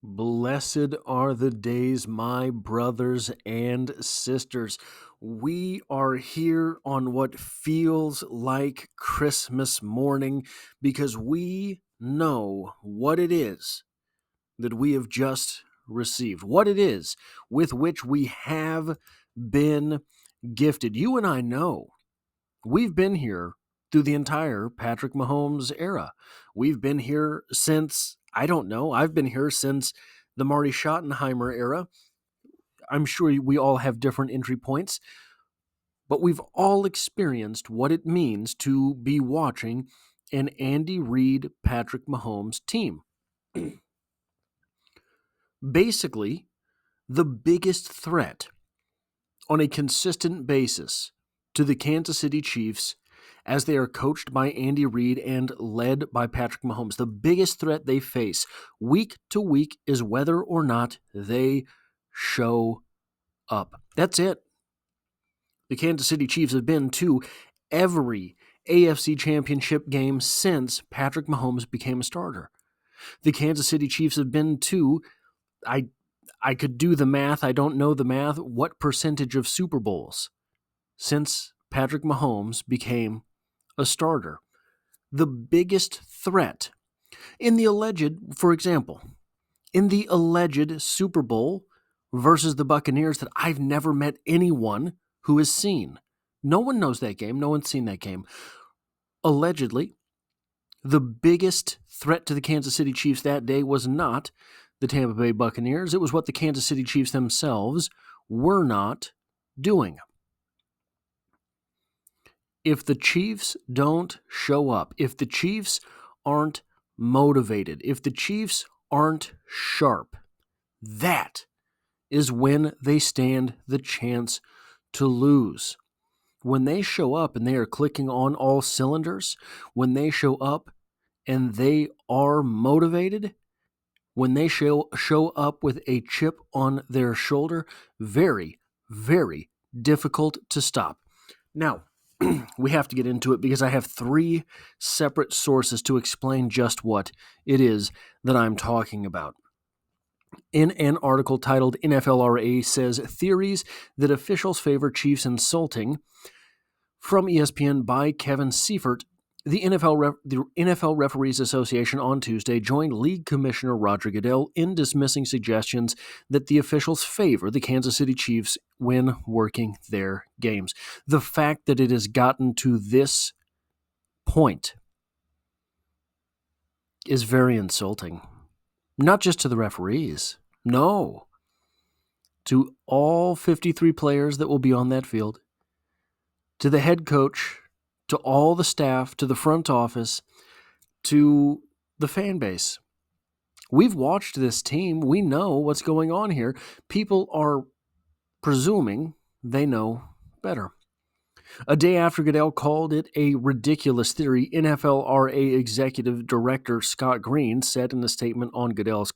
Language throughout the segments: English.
Blessed are the days, my brothers and sisters. We are here on what feels like Christmas morning because we know what it is that we have just received, what it is with which we have been gifted. You and I know we've been here through the entire Patrick Mahomes era. We've been here since, I've been here since the Marty Schottenheimer era. I'm sure we all have different entry points, but we've all experienced what it means to be watching an Andy Reid Patrick Mahomes team. Basically, the biggest threat on a consistent basis to the Kansas City Chiefs as they are coached by Andy Reid and led by Patrick Mahomes. The biggest threat they face week to week is whether or not they show up. That's it. The Kansas City Chiefs have been to every AFC Championship game since Patrick Mahomes became a starter. The Kansas City Chiefs have been to, I could do the math, I don't know the math, what percentage of Super Bowls since Patrick Mahomes became a starter. The biggest threat in the alleged Super Bowl versus the Buccaneers that I've never met anyone who has seen. No one knows that game. No one's seen that game. Allegedly, the biggest threat to the Kansas City Chiefs that day was not the Tampa Bay Buccaneers. It was what the Kansas City Chiefs themselves were not doing. If the Chiefs don't show up, if the Chiefs aren't motivated, if the Chiefs aren't sharp, that is when they stand the chance to lose. When they show up and they are clicking on all cylinders, when they show up and they are motivated, when they show up with a chip on their shoulder, very, very difficult to stop. Now, we have to get into it because I have three separate sources to explain just what it is that I'm talking about. In an article titled NFLRA Says Theories That Officials Favor Chiefs Insulting from ESPN by Kevin Seifert, the NFL Referees Association on Tuesday joined League Commissioner Roger Goodell in dismissing suggestions that the officials favor the Kansas City Chiefs when working their games. The fact that it has gotten to this point is very insulting. Not just to the referees, no, to all 53 players that will be on that field, to the head coach, to all the staff, to the front office, to the fan base. We've watched this team. We know what's going on here. People are presuming they know better. A day after Goodell called it a ridiculous theory, NFLRA Executive Director Scott Green said in a statement that Goodell's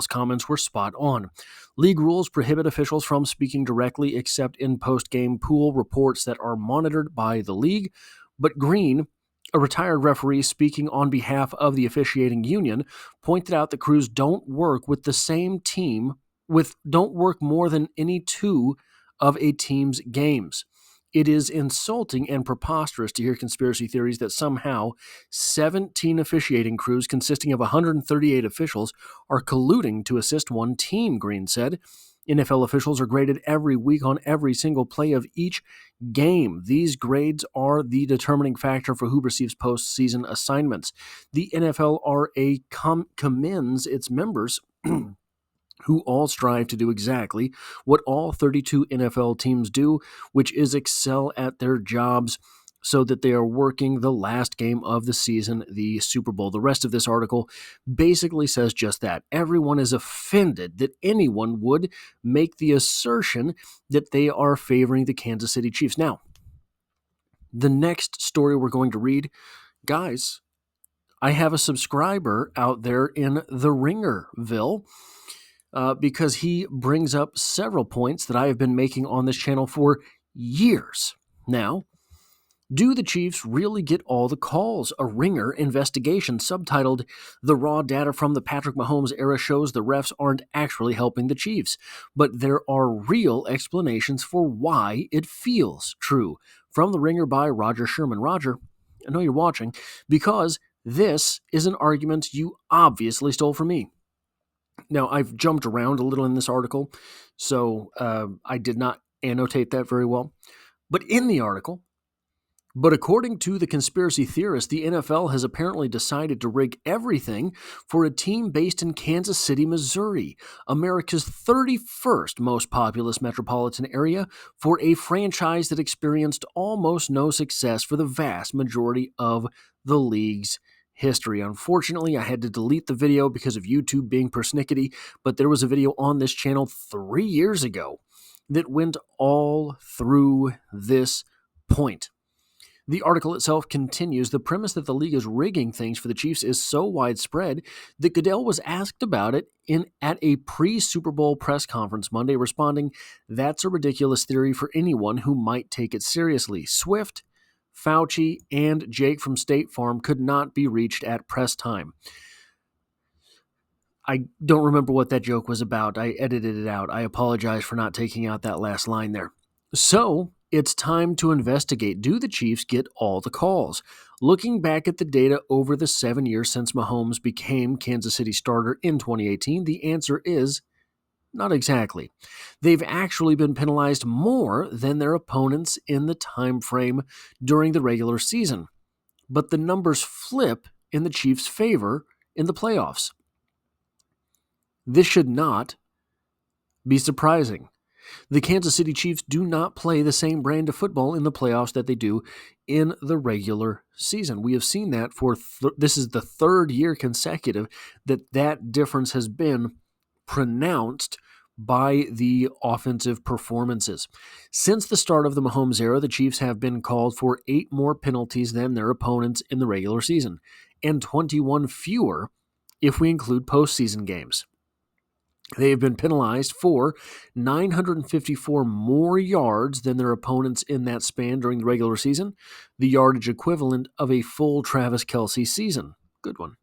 comments were spot on. League rules prohibit officials from speaking directly except in post-game pool reports that are monitored by the league. But Green, a retired referee speaking on behalf of the officiating union, pointed out that crews don't work with the same team, don't work more than any two of a team's games. It is insulting and preposterous to hear conspiracy theories that somehow 17 officiating crews consisting of 138 officials are colluding to assist one team, Green said. NFL officials are graded every week on every single play of each game. These grades are the determining factor for who receives postseason assignments. The NFLRA commends its members who all strive to do exactly what all 32 NFL teams do, which is excel at their jobs so that they are working the last game of the season, the Super Bowl. The rest of this article basically says just that. Everyone is offended that anyone would make the assertion that they are favoring the Kansas City Chiefs. Now, the next story we're going to read, guys, I have a subscriber out there in the Ringerville, because he brings up several points that I have been making on this channel for years. Now, Do the Chiefs really get all the calls? A Ringer investigation subtitled, "The Raw Data from the Patrick Mahomes Era Shows the Refs Aren't Actually Helping the Chiefs, but There Are Real Explanations for Why It Feels True." From The Ringer by Roger Sherman. Roger, I know you're watching, because this is an argument you obviously stole from me. Now, I've jumped around a little in this article, so I did not annotate that very well. But in the article, according to the conspiracy theorists, the NFL has apparently decided to rig everything for a team based in Kansas City, Missouri, America's 31st most populous metropolitan area, for a franchise that experienced almost no success for the vast majority of the league's history. Unfortunately, I had to delete the video because of YouTube being persnickety, but there was a video on this channel 3 years ago that went all through this point. The article itself continues, the premise that the league is rigging things for the Chiefs is so widespread that Goodell was asked about it at a pre-Super Bowl press conference Monday, responding, "That's a ridiculous theory for anyone who might take it seriously." Swift, Fauci, and Jake from State Farm could not be reached at press time. I don't remember what that joke was about. I edited it out. I apologize for not taking out that last line there. So, it's time to investigate. Do the Chiefs get all the calls? Looking back at the data over the 7 years since Mahomes became Kansas City starter in 2018, the answer is not exactly. They've actually been penalized more than their opponents in the time frame during the regular season. But the numbers flip in the Chiefs' favor in the playoffs. This should not be surprising. The Kansas City Chiefs do not play the same brand of football in the playoffs that they do in the regular season. We have seen that this is the third year consecutive that difference has been pronounced by the offensive performances. Since the start of the Mahomes era, the Chiefs have been called for 8 more penalties than their opponents in the regular season, and 21 fewer if we include postseason games. They have been penalized for 954 more yards than their opponents in that span during the regular season, the yardage equivalent of a full Travis Kelce season. Good one.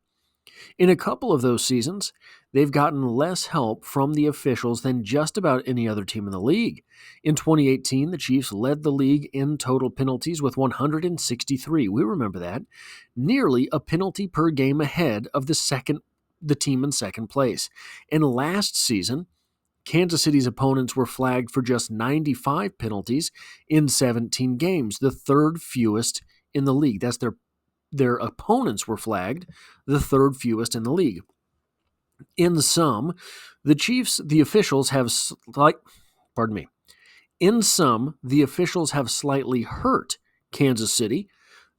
In a couple of those seasons, they've gotten less help from the officials than just about any other team in the league. In 2018, the Chiefs led the league in total penalties with 163. We remember that. Nearly a penalty per game ahead of the team in second place. And last season, Kansas City's opponents were flagged for just 95 penalties in 17 games, the third fewest in the league. That's their opponents were flagged, the third fewest in the league. In sum, the officials have slightly hurt Kansas City.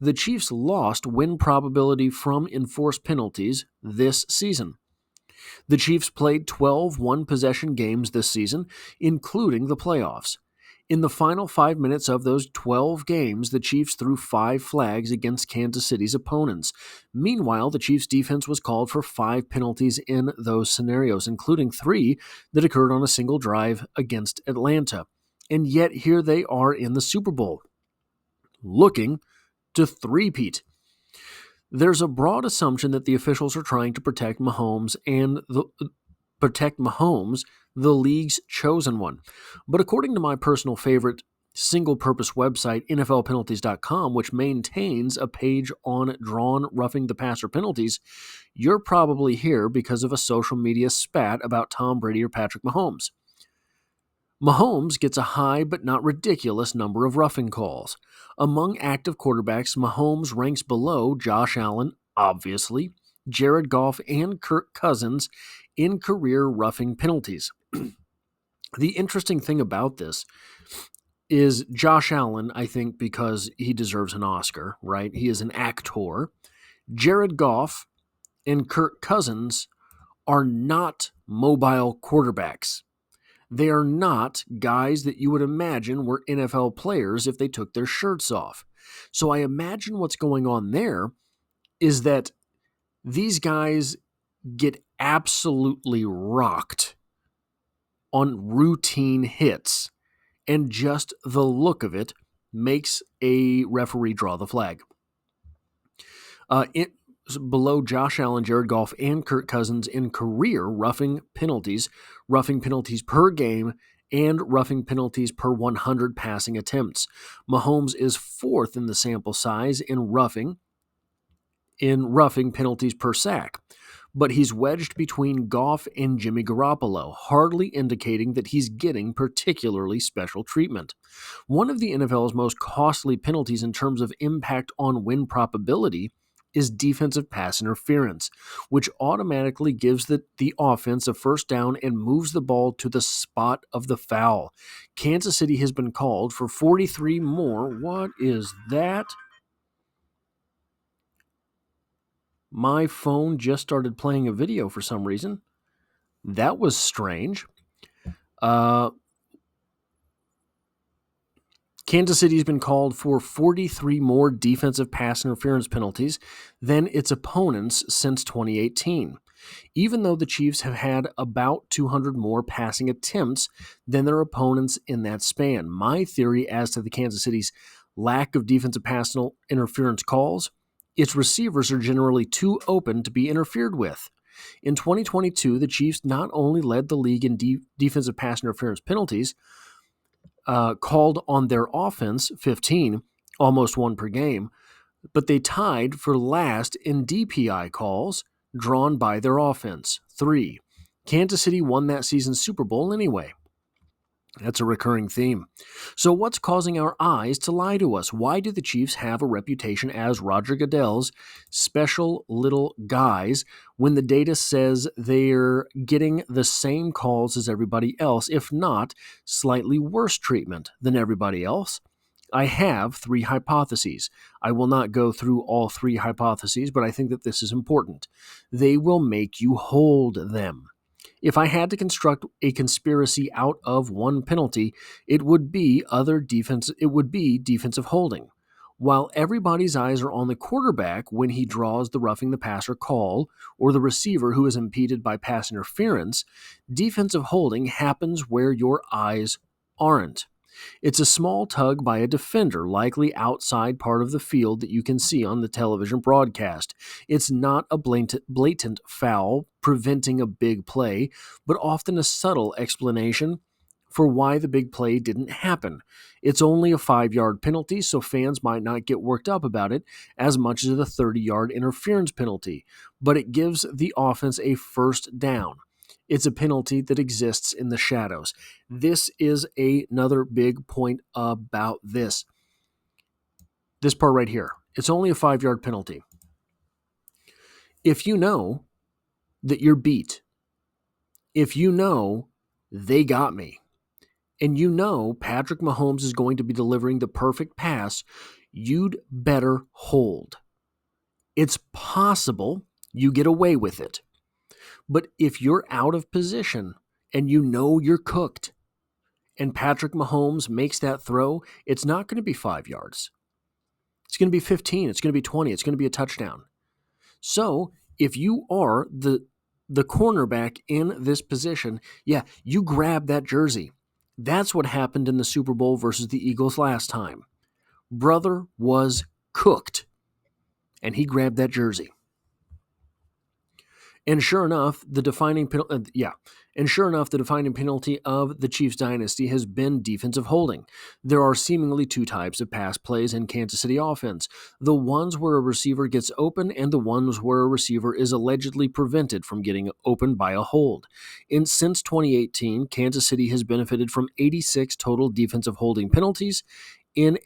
The Chiefs lost win probability from enforced penalties this season. The Chiefs played 12 one-possession games this season, including the playoffs. In the final 5 minutes of those 12 games, the Chiefs threw 5 flags against Kansas City's opponents. Meanwhile, the Chiefs' defense was called for 5 penalties in those scenarios, including 3 that occurred on a single drive against Atlanta. And yet here they are in the Super Bowl, looking to three-peat. There's a broad assumption that the officials are trying to protect Mahomes, the league's chosen one. But according to my personal favorite single-purpose website, NFLpenalties.com, which maintains a page on drawn roughing the passer penalties, you're probably here because of a social media spat about Tom Brady or Patrick Mahomes. Mahomes gets a high but not ridiculous number of roughing calls. Among active quarterbacks, Mahomes ranks below Josh Allen, obviously, Jared Goff, and Kirk Cousins in career roughing penalties. The interesting thing about this is Josh Allen, I think, because he deserves an Oscar, right? He is an actor. Jared Goff and Kirk Cousins are not mobile quarterbacks. They are not guys that you would imagine were NFL players if they took their shirts off. So I imagine what's going on there is that these guys get absolutely rocked on routine hits, and just the look of it makes a referee draw the flag. Below Josh Allen, Jared Goff, and Kirk Cousins in career roughing penalties per game, and roughing penalties per 100 passing attempts. Mahomes is fourth in the sample size in roughing penalties per sack, but he's wedged between Goff and Jimmy Garoppolo, hardly indicating that he's getting particularly special treatment. One of the NFL's most costly penalties in terms of impact on win probability is defensive pass interference, which automatically gives the offense a first down and moves the ball to the spot of the foul. Kansas City has been called for 43 more. What is that? My phone just started playing a video for some reason. That was strange. Kansas City has been called for 43 more defensive pass interference penalties than its opponents since 2018, even though the Chiefs have had about 200 more passing attempts than their opponents in that span. My theory as to the Kansas City's lack of defensive pass interference calls, its receivers are generally too open to be interfered with. In 2022, the Chiefs not only led the league in defensive pass interference penalties, called on their offense, 15, almost one per game, but they tied for last in DPI calls drawn by their offense, 3. Kansas City won that season's Super Bowl anyway. That's a recurring theme. So what's causing our eyes to lie to us? Why do the Chiefs have a reputation as Roger Goodell's special little guys when the data says they're getting the same calls as everybody else, if not slightly worse treatment than everybody else? I have 3 hypotheses. I will not go through all 3 hypotheses, but I think that this is important. They will make you hold them. If I had to construct a conspiracy out of one penalty, it would be defensive holding. While everybody's eyes are on the quarterback when he draws the roughing the passer call, or the receiver who is impeded by pass interference, defensive holding happens where your eyes aren't. It's a small tug by a defender, likely outside part of the field that you can see on the television broadcast. It's not a blatant foul preventing a big play, but often a subtle explanation for why the big play didn't happen. It's only a 5-yard penalty, so fans might not get worked up about it as much as a 30-yard interference penalty, but it gives the offense a first down. It's a penalty that exists in the shadows. This is another big point about this. This part right here. It's only a 5-yard penalty. If you know that you're beat, if you know they got me, and you know Patrick Mahomes is going to be delivering the perfect pass, you'd better hold. It's possible you get away with it. But if you're out of position and you know you're cooked and Patrick Mahomes makes that throw, it's not going to be 5 yards. It's going to be 15. It's going to be 20. It's going to be a touchdown. So if you are the cornerback in this position, you grab that jersey. That's what happened in the Super Bowl versus the Eagles last time. Brother was cooked, and he grabbed that jersey. And sure enough, the defining penalty of the Chiefs dynasty has been defensive holding. There are seemingly 2 types of pass plays in Kansas City offense: the ones where a receiver gets open and the ones where a receiver is allegedly prevented from getting open by a hold. Since 2018, Kansas City has benefited from 86 total defensive holding penalties in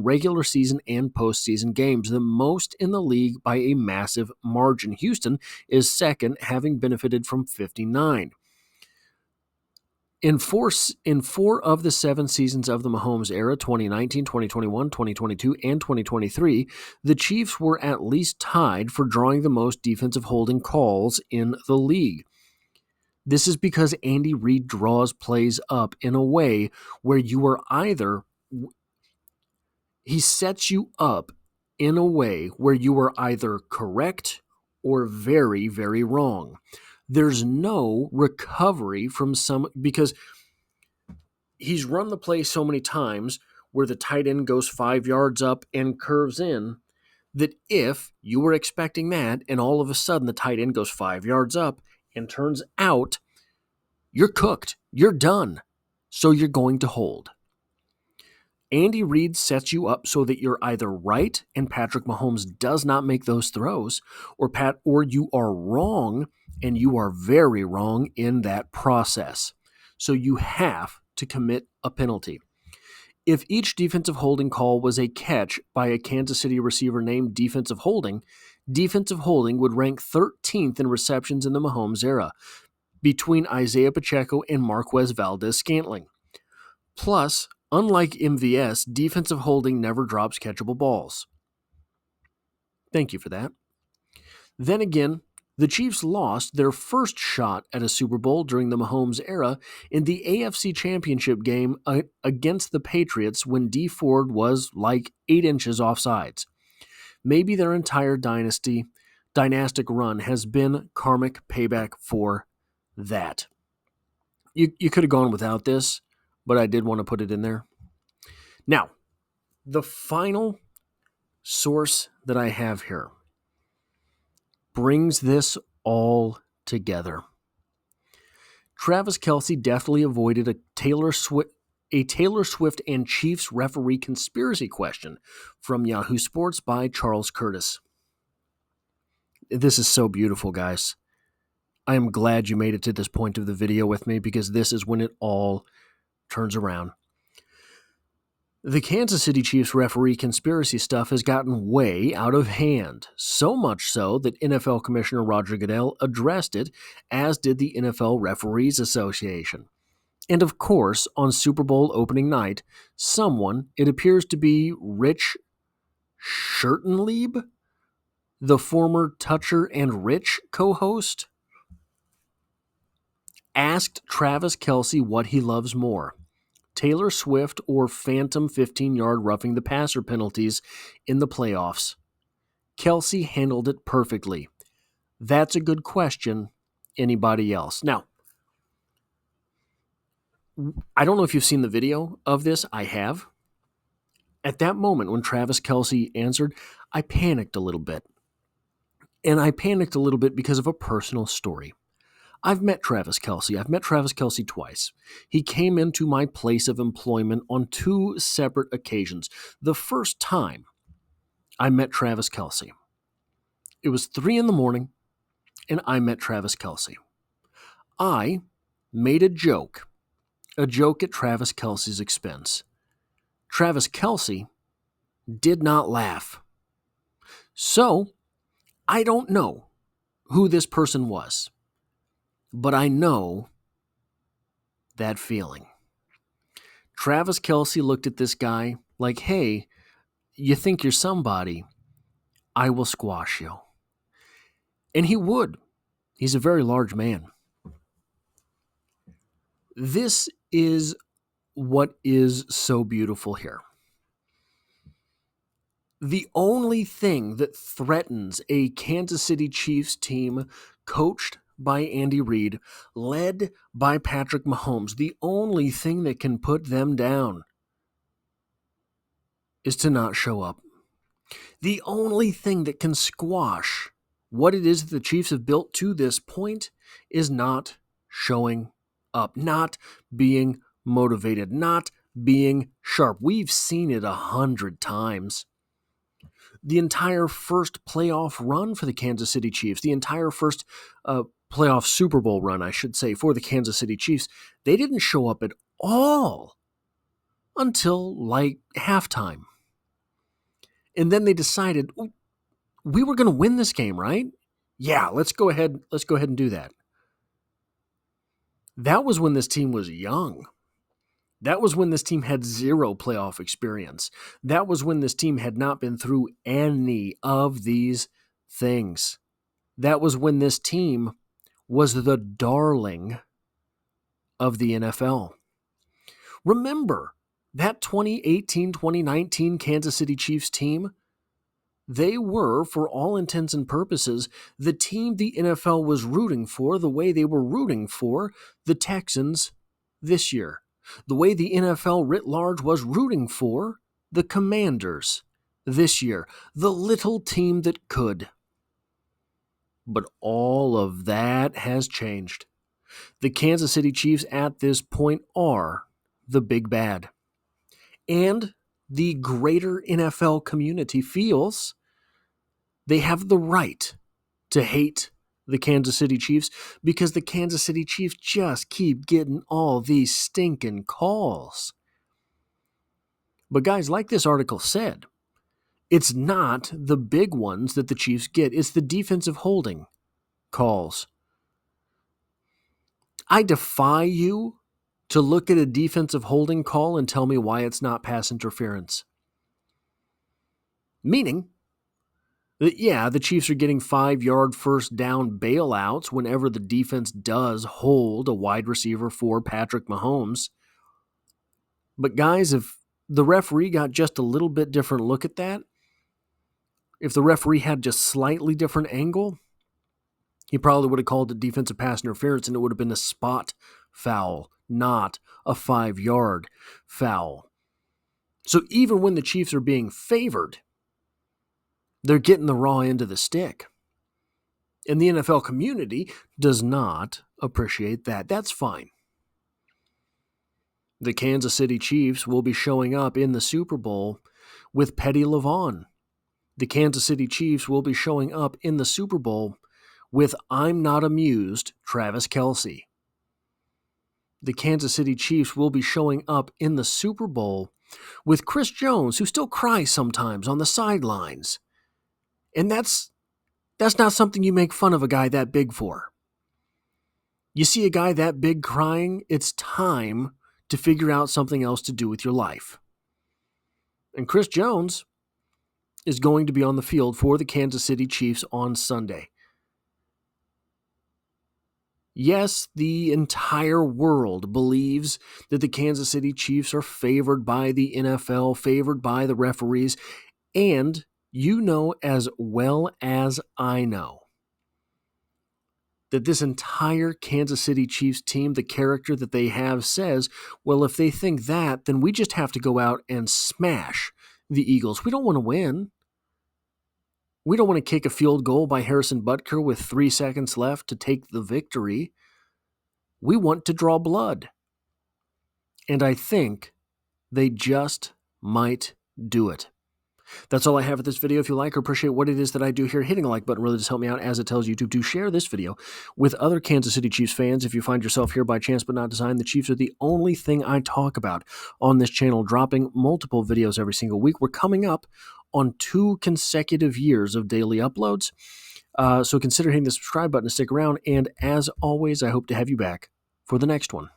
regular season and postseason games, the most in the league by a massive margin. Houston is second, having benefited from 59. In four of the 7 seasons of the Mahomes era, 2019, 2021, 2022, and 2023, the Chiefs were at least tied for drawing the most defensive holding calls in the league. This is because Andy Reid draws plays up in a way where he sets you up in a way where you are either correct or very, very wrong. There's no recovery from because he's run the play so many times where the tight end goes 5 yards up and curves in, that if you were expecting that and all of a sudden the tight end goes 5 yards up and turns out, you're cooked. You're done. So you're going to hold. Andy Reid sets you up so that you're either right and Patrick Mahomes does not make those throws, or you are wrong and you are very wrong in that process. So you have to commit a penalty. If each defensive holding call was a catch by a Kansas City receiver named defensive holding would rank 13th in receptions in the Mahomes era, between Isaiah Pacheco and Marquez Valdez-Scantling. Plus, unlike MVS, defensive holding never drops catchable balls. Thank you for that. Then again, the Chiefs lost their first shot at a Super Bowl during the Mahomes era in the AFC Championship game against the Patriots when Dee Ford was like 8 inches offsides. Maybe their entire dynastic run has been karmic payback for that. You could have gone without this, but I did want to put it in there. Now, the final source that I have here brings this all together. Travis Kelce deftly avoided a Taylor Swift and Chiefs referee conspiracy question from Yahoo Sports by Charles Curtis. This is so beautiful, guys. I am glad you made it to this point of the video with me because this is when it all turns around. The Kansas City Chiefs referee conspiracy stuff has gotten way out of hand, so much so that NFL Commissioner Roger Goodell addressed it, as did the NFL Referees Association. And of course, on Super Bowl opening night, someone, it appears to be Rich Schertenlieb, the former Toucher and Rich co-host, asked Travis Kelce what he loves more, Taylor Swift or phantom 15-yard roughing the passer penalties in the playoffs. Kelce handled it perfectly. That's a good question. Anybody else? Now, I don't know if you've seen the video of this. I have. At that moment when Travis Kelce answered, I panicked a little bit. And I panicked a little bit because of a personal story. I've met Travis Kelce. I've met Travis Kelce twice. He came into my place of employment on 2 separate occasions. The first time I met Travis Kelce, it was 3 a.m, and I met Travis Kelce. I made a joke at Travis Kelce's expense. Travis Kelce did not laugh. So, I don't know who this person was. But I know that feeling. Travis Kelce looked at this guy like, hey, you think you're somebody? I will squash you. And he would. He's a very large man. This is what is so beautiful here. The only thing that threatens a Kansas City Chiefs team coached by Andy Reid, led by Patrick Mahomes, the only thing that can put them down is to not show up. The only thing that can squash what it is that the Chiefs have built to this point is not showing up, not being motivated, not being sharp. We've seen it 100 times. The entire first playoff run for the Kansas City Chiefs, the entire first playoff Super Bowl run, I should say, for the Kansas City Chiefs, they didn't show up at all until like halftime. And then they decided, we were going to win this game, right? Yeah, let's go ahead and do that. That was when this team was young. That was when this team had 0 playoff experience. That was when this team had not been through any of these things. That was when this team was the darling of the NFL. Remember, that 2018-2019 Kansas City Chiefs team, they were, for all intents and purposes, the team the NFL was rooting for the way they were rooting for the Texans this year. the way the NFL writ large was rooting for the Commanders this year, the little team that could. But all of that has changed. The Kansas City Chiefs at this point are the big bad. And the greater NFL community feels they have the right to hate the Kansas City Chiefs because the Kansas City Chiefs just keep getting all these stinking calls. But guys, like this article said, it's not the big ones that the Chiefs get. It's the defensive holding calls. I defy you to look at a defensive holding call and tell me why it's not pass interference. Meaning that, yeah, the Chiefs are getting 5-yard first down bailouts whenever the defense does hold a wide receiver for Patrick Mahomes. But guys, if the referee got just a little bit different look at that, if the referee had just slightly different angle, he probably would have called it defensive pass interference and it would have been a spot foul, not a 5-yard foul. So even when the Chiefs are being favored, they're getting the raw end of the stick. And the NFL community does not appreciate that. That's fine. The Kansas City Chiefs will be showing up in the Super Bowl with Petty LaVon. The Kansas City Chiefs will be showing up in the Super Bowl with I'm Not Amused, Travis Kelce. The Kansas City Chiefs will be showing up in the Super Bowl with Chris Jones, who still cries sometimes on the sidelines. And that's not something you make fun of a guy that big for. You see a guy that big crying, it's time to figure out something else to do with your life. And Chris Jones is going to be on the field for the Kansas City Chiefs on Sunday. Yes, the entire world believes that the Kansas City Chiefs are favored by the NFL, favored by the referees, and you know as well as I know that this entire Kansas City Chiefs team, the character that they have, says, well, if they think that, then we just have to go out and smash the Eagles. We don't want to win. We don't want to kick a field goal by Harrison Butker with 3 seconds left to take the victory. We want to draw blood. And I think they just might do it. That's all I have for this video. If you like or appreciate what it is that I do here, hitting the like button really does help me out, as it tells YouTube to share this video with other Kansas City Chiefs fans. If you find yourself here by chance but not design, the Chiefs are the only thing I talk about on this channel, dropping multiple videos every single week. We're coming up on 2 consecutive years of daily uploads. So consider hitting the subscribe button to stick around. And as always, I hope to have you back for the next one.